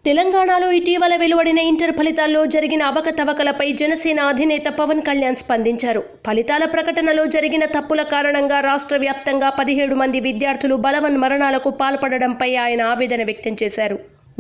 తెలంగాణలో ఇటీవల వెలువడిన ఇంటర్ ఫలితాల్లో జరిగిన అవకతవకలపై జనసేన అధినేత పవన్ కళ్యాణ్ స్పందించారు. ఫలితాల ప్రకటనలో జరిగిన తప్పుల కారణంగా రాష్ట్ర వ్యాప్తంగా 17 మంది విద్యార్థులు బలవన్మరణాలకు పాల్పడడంపై ఆయన ఆవేదన వ్యక్తం చేశారు.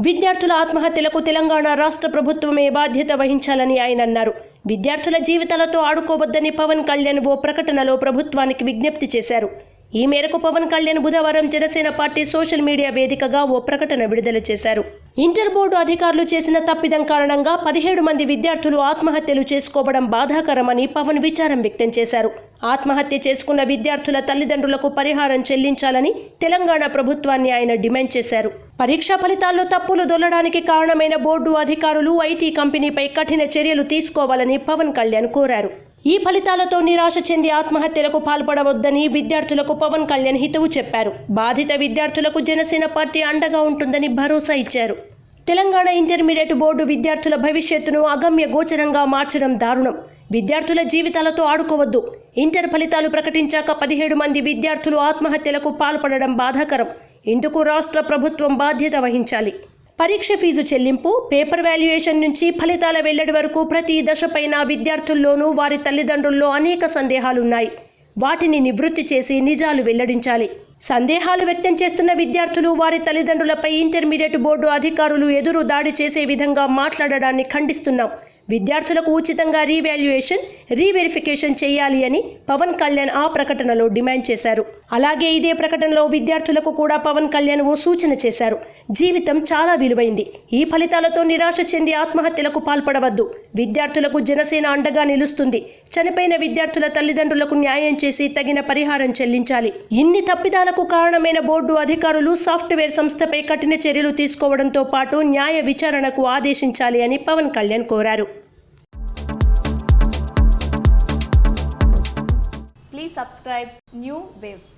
విద్యార్థుల ఆత్మహత్యలకు తెలంగాణ రాష్ట్ర ప్రభుత్వమే బాధ్యత వహించాలని ఆయన అన్నారు. విద్యార్థుల జీవితాలతో ఆడుకోవద్దని పవన్ కళ్యాణ్ ఓ ప్రకటనలో ప్రభుత్వానికి విజ్ఞప్తి చేశారు. ఈ మేరకు పవన్ కళ్యాణ్ బుధవారం జనసేన పార్టీ సోషల్ మీడియా వేదికగా ఓ ప్రకటన విడుదల చేశారు. ఇంటర్ బోర్డు అధికారులు చేసిన తప్పిదం కారణంగా 17 మంది విద్యార్థులు ఆత్మహత్యలు చేసుకోవడం బాధాకరమని పవన్ విచారం వ్యక్తం చేశారు. ఆత్మహత్య చేసుకున్న విద్యార్థుల తల్లిదండ్రులకు పరిహారం చెల్లించాలని తెలంగాణ ప్రభుత్వాన్ని ఆయన డిమాండ్ చేశారు. పరీక్షా ఫలితాల్లో తప్పులు దొల్లడానికి కారణమైన బోర్డు అధికారులు, ఐటీ కంపెనీపై కఠిన చర్యలు తీసుకోవాలని పవన్ కళ్యాణ్ కోరారు. ఈ ఫలితాలతో నిరాశ చెంది ఆత్మహత్యలకు పాల్పడవద్దని విద్యార్థులకు పవన్ కళ్యాణ్ హితవు చెప్పారు. బాధిత విద్యార్థులకు జనసేన పార్టీ అండగా ఉంటుందని భరోసా ఇచ్చారు. తెలంగాణ ఇంటర్మీడియట్ బోర్డు విద్యార్థుల భవిష్యత్తును అగమ్య గోచరంగా మార్చడం దారుణం. విద్యార్థుల జీవితాలతో ఆడుకోవద్దు. ఇంటర్ ఫలితాలు ప్రకటించాక 17 మంది విద్యార్థులు ఆత్మహత్యలకు పాల్పడడం బాధాకరం. ఇందుకు రాష్ట్ర ప్రభుత్వం బాధ్యత వహించాలి. పరీక్ష ఫీజు చెల్లింపు, పేపర్ వాల్యుయేషన్ నుంచి ఫలితాల వెల్లడి వరకు ప్రతి దశపైన విద్యార్థుల్లోనూ వారి తల్లిదండ్రుల్లో అనేక సందేహాలున్నాయి. వాటిని నివృత్తి చేసి నిజాలు వెల్లడించాలి. సందేహాలు వ్యక్తం చేస్తున్న విద్యార్థులు, వారి తల్లిదండ్రులపై ఇంటర్మీడియట్ బోర్డు అధికారులు ఎదురు దాడి చేసే విధంగా మాట్లాడడాన్ని ఖండిస్తున్నాం. విద్యార్థులకు ఉచితంగా రీవాల్యుయేషన్, రీవెరిఫికేషన్ చేయాలి అని పవన్ కళ్యాణ్ ఆ ప్రకటనలో డిమాండ్ చేశారు. అలాగే ఇదే ప్రకటనలో విద్యార్థులకు కూడా పవన్ కళ్యాణ్ ఓ సూచన చేశారు. జీవితం చాలా విలువైంది. ఈ ఫలితాలతో నిరాశ చెంది ఆత్మహత్యలకు పాల్పడవద్దు. విద్యార్థులకు జనసేన అండగా నిలుస్తుంది. చనిపోయిన విద్యార్థుల తల్లిదండ్రులకు న్యాయం చేసి తగిన పరిహారం చెల్లించాలి. ఇన్ని తప్పిదాలకు కారణమైన బోర్డు అధికారులు, సాఫ్ట్వేర్ సంస్థపై కఠిన చర్యలు తీసుకోవడంతో పాటు న్యాయ విచారణకు ఆదేశించాలి అని పవన్ కళ్యాణ్ కోరారు. Please subscribe New Waves.